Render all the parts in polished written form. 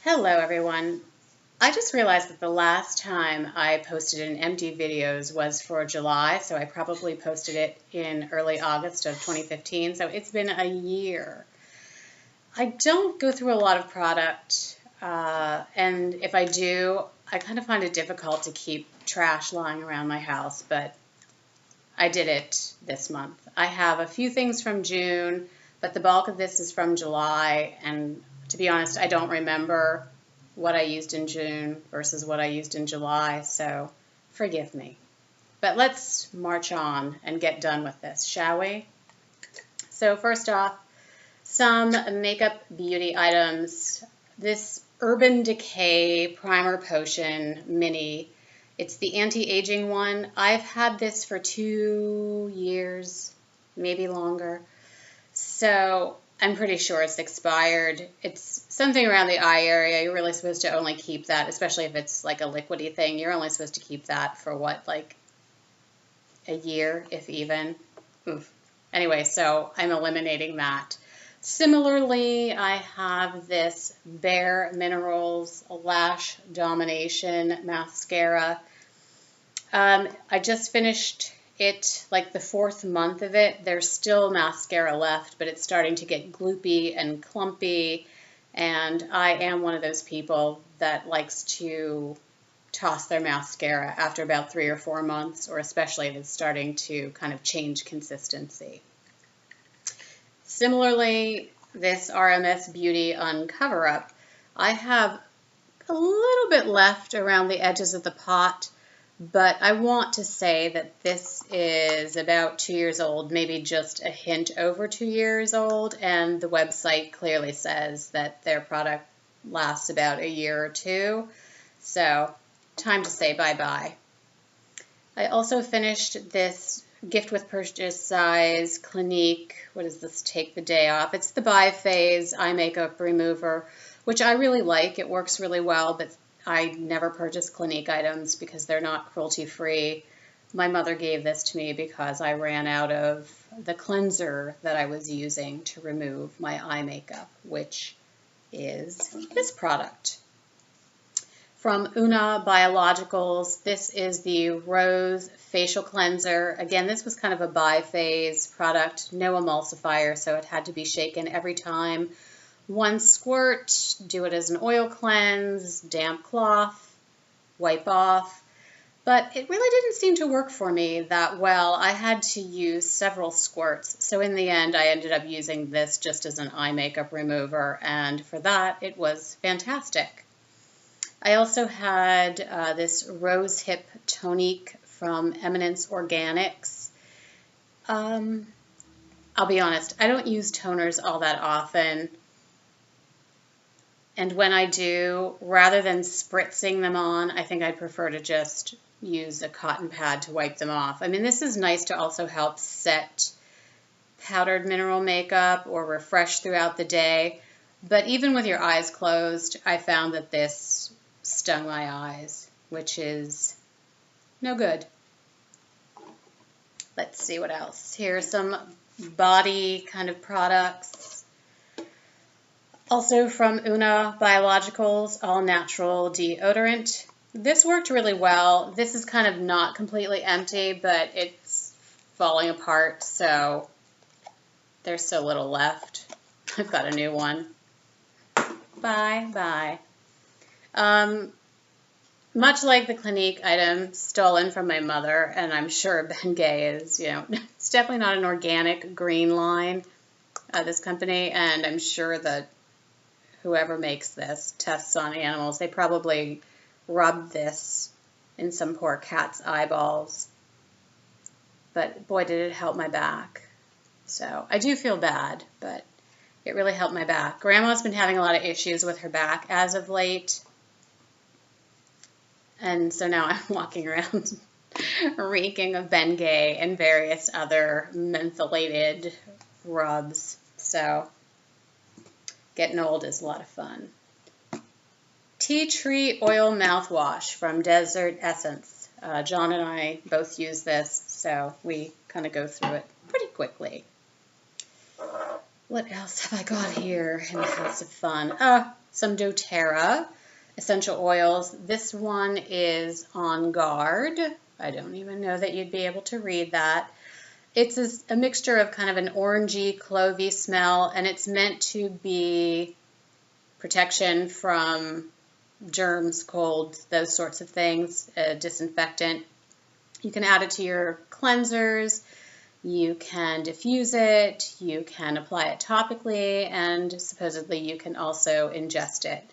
Hello everyone. I just realized that the last time I posted an empty videos was for July, so I probably posted it in early August of 2015, so it's been a year. I don't go through a lot of product, and if I do, I kind of find it difficult to keep trash lying around my house, but I did it this month. I have a few things from June, but the bulk of this is from July, and to be honest, I don't remember what I used in June versus what I used in July, so forgive me. But let's march on and get done with this, shall we? So first off, some makeup beauty items. This Urban Decay Primer Potion Mini. It's the anti-aging one. I've had this for 2 years, maybe longer. So I'm pretty sure it's expired. It's something around the eye area. You're really supposed to only keep that, especially if it's like a liquidy thing. You're only supposed to keep that for what, like a year, if even. Oof. Anyway, so I'm eliminating that. Similarly, I have this bareMinerals Lash Domination Mascara. I just finished it, like the 4th month of it. There's still mascara left, but it's starting to get gloopy and clumpy, and I am one of those people that likes to toss their mascara after about 3 or 4 months, or especially if it's starting to kind of change consistency. Similarly, this RMS Beauty Un CoverUp, I have a little bit left around the edges of the pot, but I want to say that this is about 2 years old, maybe just a hint over 2 years old, and the website clearly says that their product lasts about a year or two, so time to say bye-bye. I also finished this gift with purchase size Clinique, what is this, Take the Day Off. It's the Bi-Phase Eye Makeup Remover, which I really like. It works really well, but I never purchase Clinique items because they're not cruelty-free. My mother gave this to me because I ran out of the cleanser that I was using to remove my eye makeup, which is this product. From Una Biologicals, this is the Rose Facial Cleanser. Again, this was kind of a bi-phase product, no emulsifier, so it had to be shaken every time. 1 squirt, do it as an oil cleanse, damp cloth, wipe off. But it really didn't seem to work for me that well. I had to use several squirts. So in the end, I ended up using this just as an eye makeup remover. And for that, it was fantastic. I also had this Rosehip Tonique from Eminence Organics. I'll be honest, I don't use toners all that often. And when I do, rather than spritzing them on, I think I'd prefer to just use a cotton pad to wipe them off. I mean, this is nice to also help set powdered mineral makeup or refresh throughout the day. But even with your eyes closed, I found that this stung my eyes, which is no good. Let's see what else. Here are some body kind of products. Also from Una Biologicals, All Natural Deodorant. This worked really well. This is kind of not completely empty, but it's falling apart, so there's so little left. I've got a new one. Bye. Much like the Clinique item stolen from my mother, and I'm sure Bengay is, it's definitely not an organic green line, this company, and I'm sure that whoever makes this tests on animals. They probably rubbed this in some poor cat's eyeballs, but boy, did it help my back. So I do feel bad, but it really helped my back. Grandma's been having a lot of issues with her back as of late. And so now I'm walking around reeking of Bengay and various other mentholated rubs. So getting old is a lot of fun. Tea Tree Oil Mouthwash from Desert Essence. John and I both use this, so we kind of go through it pretty quickly. What else have I got here in the House of Fun? Oh, some doTerra essential oils. This one is On Guard. I don't even know that you'd be able to read that. It's a mixture of kind of an orangey, clovey smell, and it's meant to be protection from germs, colds, those sorts of things, a disinfectant. You can add it to your cleansers, you can diffuse it, you can apply it topically, and supposedly you can also ingest it.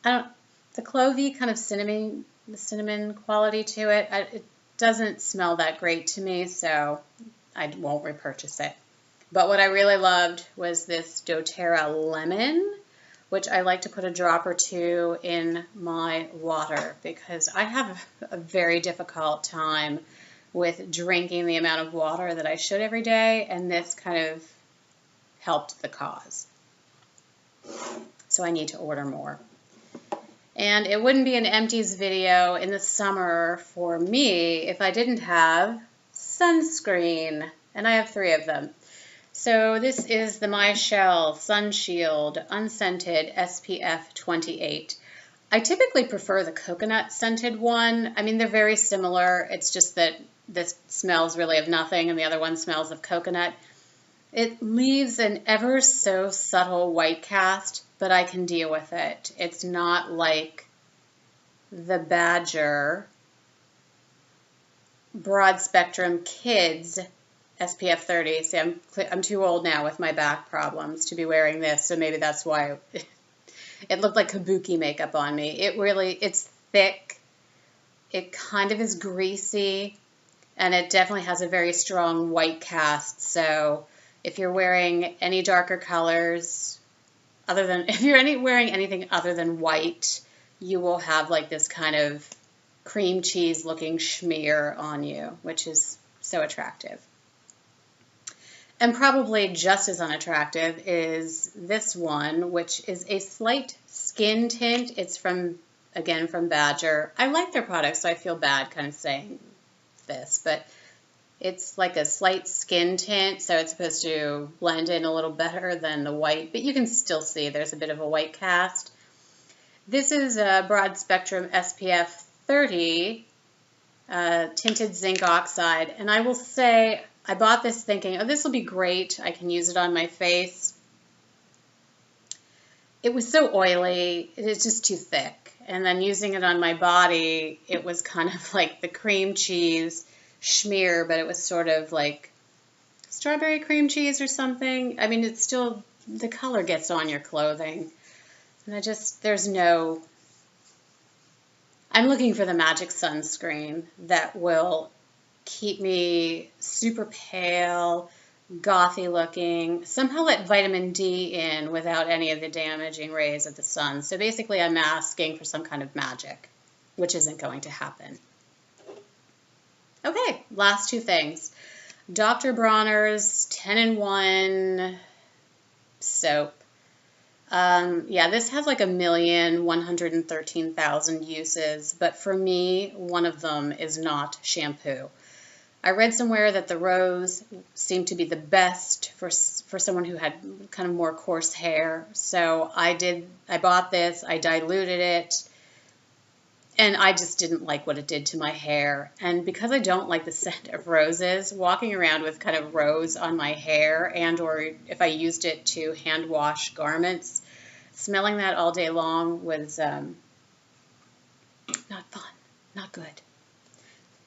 The clovey kind of cinnamon quality to it, it doesn't smell that great to me, so I won't repurchase it. But what I really loved was this doTerra Lemon, which I like to put a drop or two in my water because I have a very difficult time with drinking the amount of water that I should every day, and this kind of helped the cause. So I need to order more. And it wouldn't be an Empties video in the summer for me if I didn't have sunscreen, and I have 3 of them. So this is the MyChelle Sunshield Unscented SPF 28. I typically prefer the coconut scented one. I mean, they're very similar. It's just that this smells really of nothing and the other one smells of coconut. It leaves an ever so subtle white cast, but I can deal with it. It's not like the Badger Broad Spectrum Kids SPF 30. See, I'm too old now with my back problems to be wearing this, so maybe that's why it looked like kabuki makeup on me. It's thick, it kind of is greasy, and it definitely has a very strong white cast, so if you're wearing any darker colors, if you're wearing anything other than white, you will have like this kind of cream cheese looking schmear on you, which is so attractive. And probably just as unattractive is this one, which is a slight skin tint. It's again from Badger. I like their products, so I feel bad kind of saying this, but it's like a slight skin tint, so it's supposed to blend in a little better than the white, but you can still see there's a bit of a white cast. This is a broad spectrum SPF 30 tinted zinc oxide, and I will say I bought this thinking, oh, this will be great. I can use it on my face. It was so oily, it's just too thick. And then using it on my body, it was kind of like the cream cheese schmear, but it was sort of like strawberry cream cheese or something. I mean, it's still, the color gets on your clothing. And I'm looking for the magic sunscreen that will keep me super pale, gothy looking, somehow let vitamin D in without any of the damaging rays of the sun. So basically I'm asking for some kind of magic, which isn't going to happen. Okay, last 2 things. Dr. Bronner's 10-in-1 soap. Yeah, this has like 1,113,000 uses, but for me, one of them is not shampoo. I read somewhere that the rose seemed to be the best for someone who had kind of more coarse hair. So I bought this, I diluted it, and I just didn't like what it did to my hair. And because I don't like the scent of roses, walking around with kind of rose on my hair, and or if I used it to hand wash garments, smelling that all day long was not fun, not good.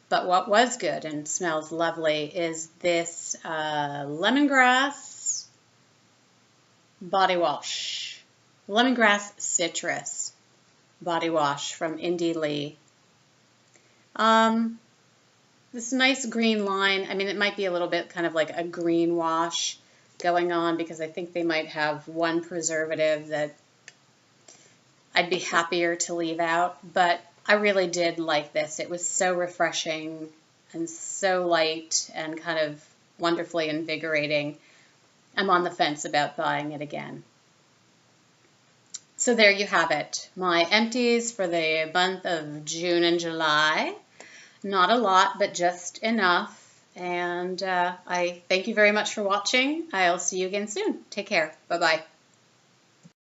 But what was good and smells lovely is this Lemongrass body wash. Lemongrass Citrus body wash from Indie Lee. This nice green line. I mean, it might be a little bit kind of like a green wash going on because I think they might have one preservative that I'd be happier to leave out, but I really did like this. It was so refreshing and so light and kind of wonderfully invigorating. I'm on the fence about buying it again. So there you have it. My empties for the month of June and July. Not a lot, but just enough. And I thank you very much for watching. I'll see you again soon. Take care. Bye-bye.